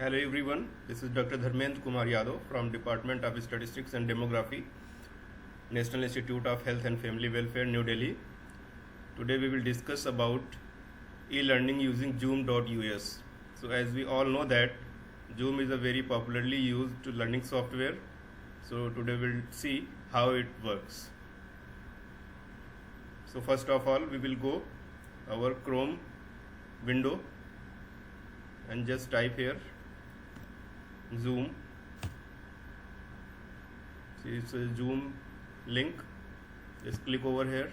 Hello everyone, this is Dr. Dharmendra Kumar Yadav from Department of Statistics and Demography, National Institute of Health and Family Welfare, New Delhi. Today we will discuss about e-learning using Zoom.us. So as we all know that Zoom is a very popularly used learning software. So today we'll see how it works. So first of all we will go our Chrome window and just type here Zoom. See, it's a Zoom link. Just click over here.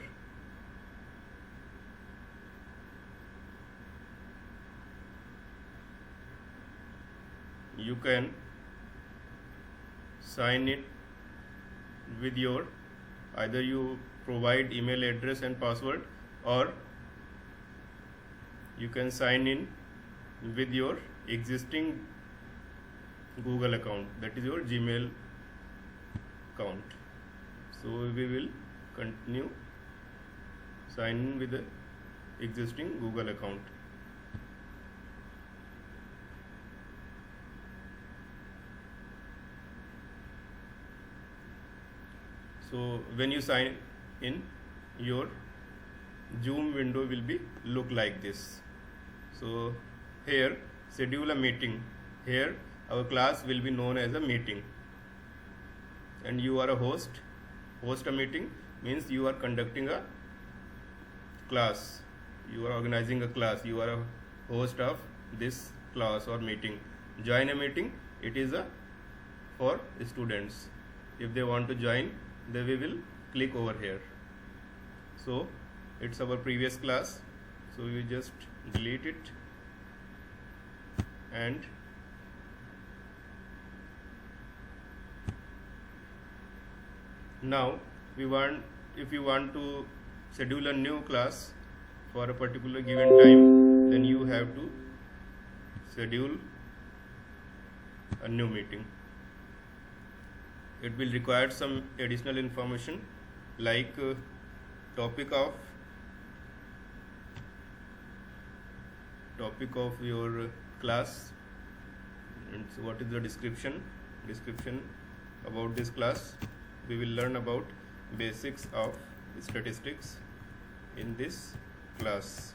You can sign it with your, either you provide email address and password, or you can sign in with your existing Google account, that is your Gmail account. So we will continue sign in with the existing Google account. So when you sign in, your Zoom window will be look like this. So here schedule a meeting. Here our class will be known as a meeting, and you are a host. Host a meeting means you are conducting a class, you are organizing a class, you are a host of this class or meeting. Join a meeting, it is a for students. If they want to join, they will click over here. So it's our previous class, so we just delete it, and now if you want to schedule a new class for a particular given time, then you have to schedule a new meeting. It will require some additional information like topic of your class, and so what is the description about this class. We will learn about basics of statistics in this class.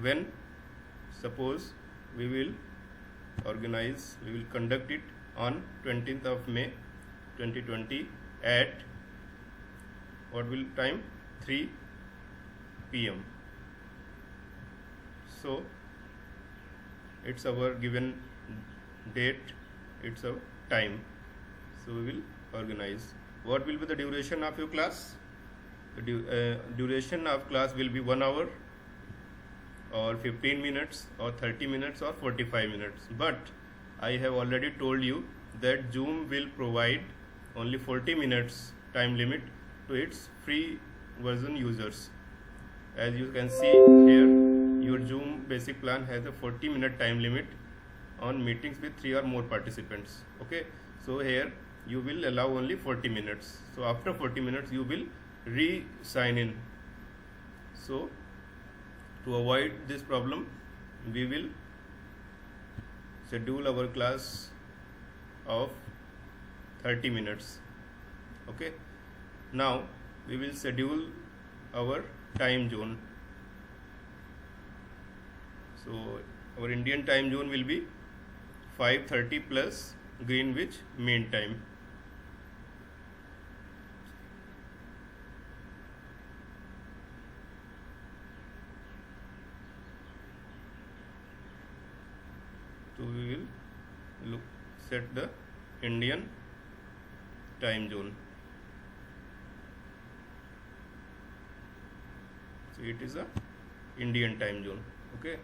When suppose we will conduct it on 20th of May 2020 at what will time 3 p.m. So it's our given date, it's our time, so we will organize. What will be the duration of your class? The duration of class will be 1 hour or 15 minutes or 30 minutes or 45 minutes. But I have already told you that Zoom will provide only 40 minutes time limit to its free version users. As you can see here, your Zoom basic plan has a 40-minute time limit on meetings with 3 or more participants. Okay, so here you will allow only 40 minutes. So after 40 minutes you will re-sign in. So to avoid this problem, we will schedule our class of 30 minutes. Okay, now we will schedule our time zone. So our Indian time zone will be 5:30 plus Greenwich Mean Time. So we will set the Indian time zone. So it is a Indian time zone. Okay.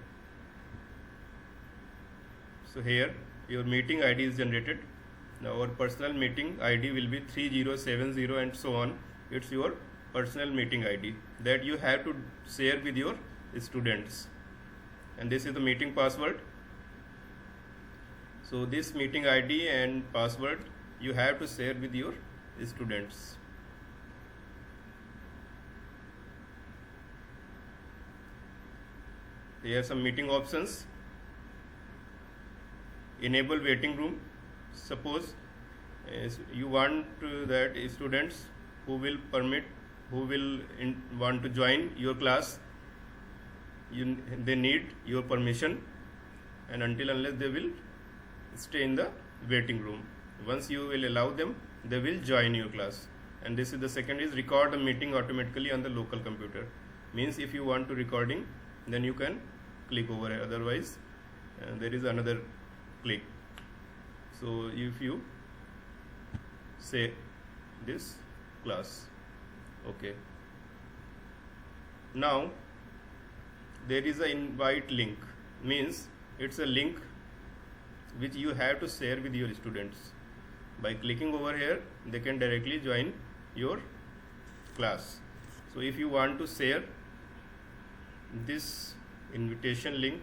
So here your meeting ID is generated. Now our personal meeting ID will be 3070 and so on. It's your personal meeting ID that you have to share with your students. And this is the meeting password. So this meeting ID and password you have to share with your students. Here are some meeting options. enable waiting room. Suppose you want that students who will want to join your class, they need your permission, and until unless they will stay in the waiting room. Once you will allow them, they will join your class. And this is the second is record the meeting automatically on the local computer. Means if you want to recording, then you can click over here. Otherwise there is another click. So if you say this class, okay, now there is an invite link. Means it's a link which you have to share with your students. By clicking over here, they can directly join your class. So if you want to share this invitation link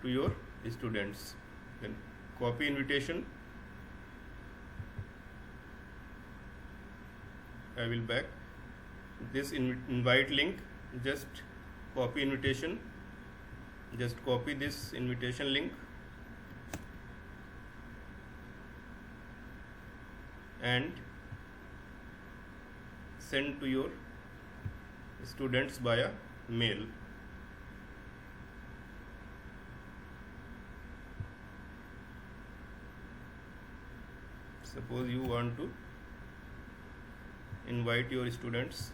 to your students, then copy invitation. I will back this invite link. Just copy invitation. Just copy this invitation link and send to your students via mail. Suppose you want to invite your students.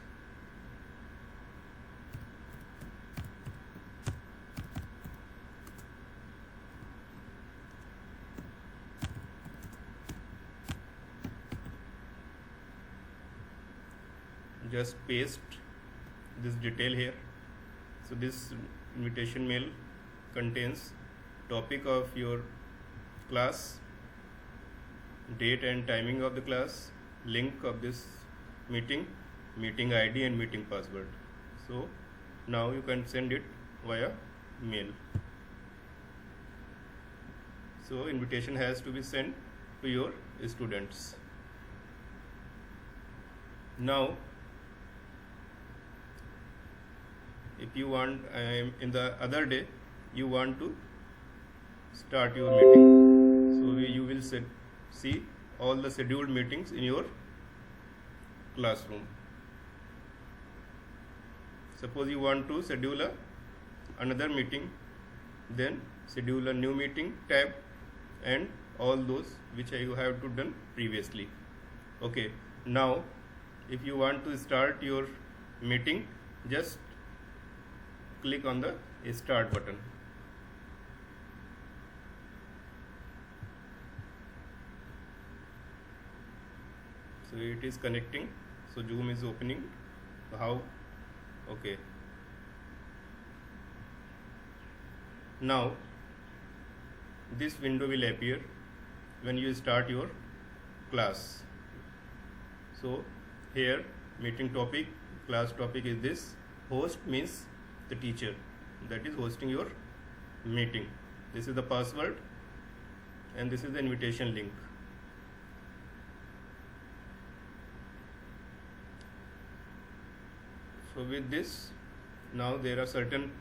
Just paste this detail here. So this invitation mail contains topic of your class, date and timing of the class, link of this meeting, meeting ID and meeting password. So now you can send it via mail. So invitation has to be sent to your students. Now if you want, in the other day you want to start your meeting, so you will see all the scheduled meetings in your classroom. Suppose you want to schedule another meeting, then schedule a new meeting tab and all those which you have to done previously. Okay, now if you want to start your meeting, just click on the start button. So it is connecting. So Zoom is opening. How? Okay. Now this window will appear when you start your class. So here meeting topic, class topic is this. Host means the teacher that is hosting your meeting. This is the password and this is the invitation link. So with this, now there are certain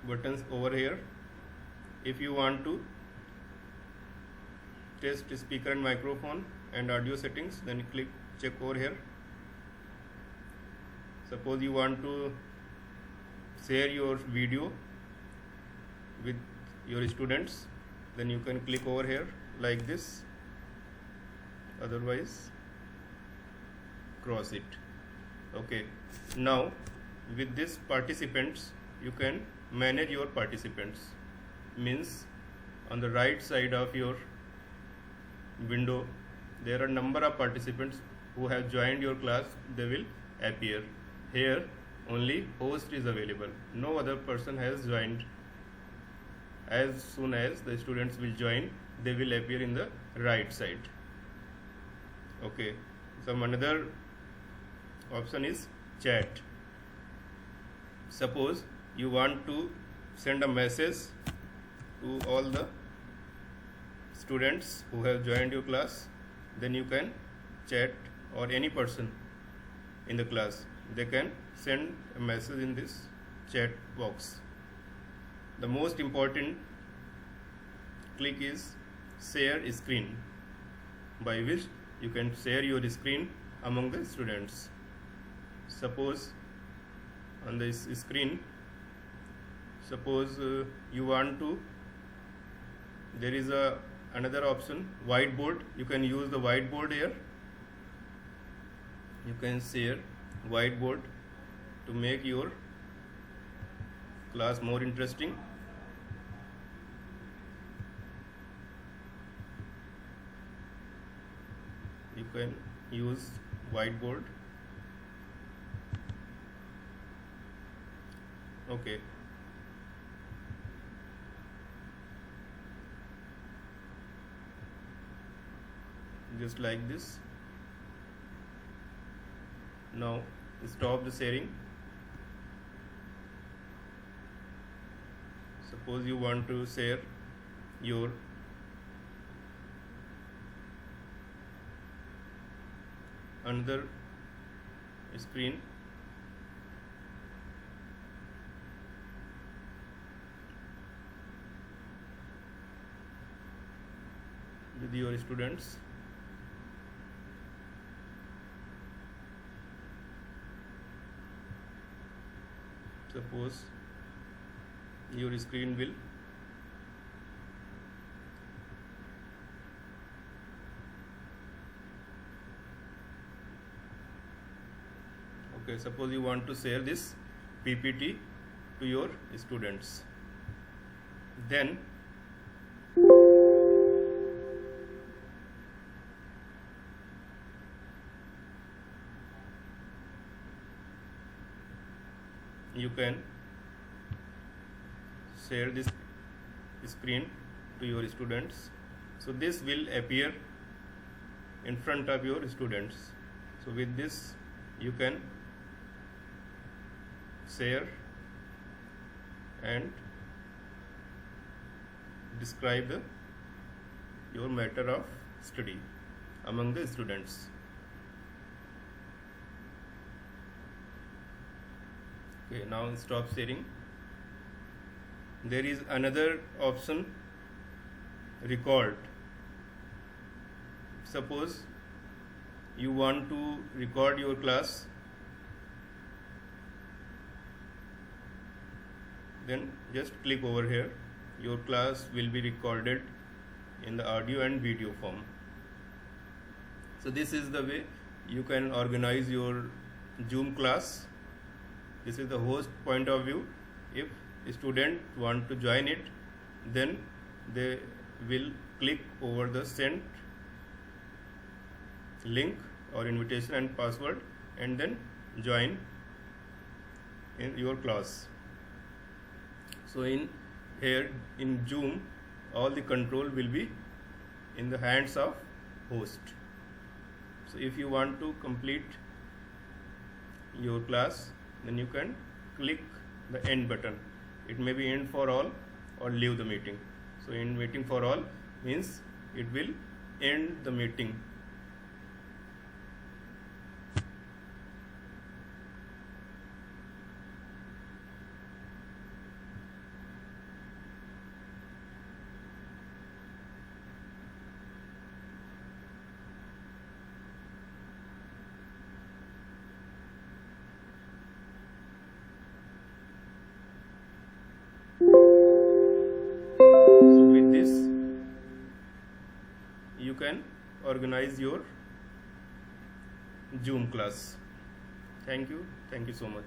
buttons over here. If you want to test speaker and microphone and audio settings, then click check over here. Suppose you want to share your video with your students, then you can click over here like this. Otherwise cross it. Okay, now with this participants, you can manage your participants. Means on the right side of your window there are number of participants who have joined your class. They will appear here. Only host is available, no other person has joined. As soon as the students will join, they will appear in the right side. Okay, some another option is chat. Suppose you want to send a message to all the students who have joined your class, then you can chat, or any person in the class, they can send a message in this chat box. The most important click is share screen, by which you can share your screen among the students. Suppose on this screen, suppose you want to, there is another option, whiteboard. You can use the whiteboard here. You can share whiteboard to make your class more interesting. You can use whiteboard. Okay. Just like this. Now stop the sharing. Suppose you want to share your another screen. With your students. Suppose your screen will suppose you want to share this PPT to your students. Then you can share this screen to your students. So this will appear in front of your students. So with this you can share and describe your matter of study among the students. Okay, now stop sharing. There is another option, record. Suppose you want to record your class, then just click over here. Your class will be recorded in the audio and video form. So this is the way you can organize your Zoom class. This is the host point of view. If a student want to join it, then they will click over the send link or invitation and password and then join in your class. So in here in Zoom, all the control will be in the hands of host. So if you want to complete your class, then you can click the end button. It may be end for all or leave the meeting. So in waiting for all means it will end the meeting. So with this you can organize your Zoom class. Thank you so much.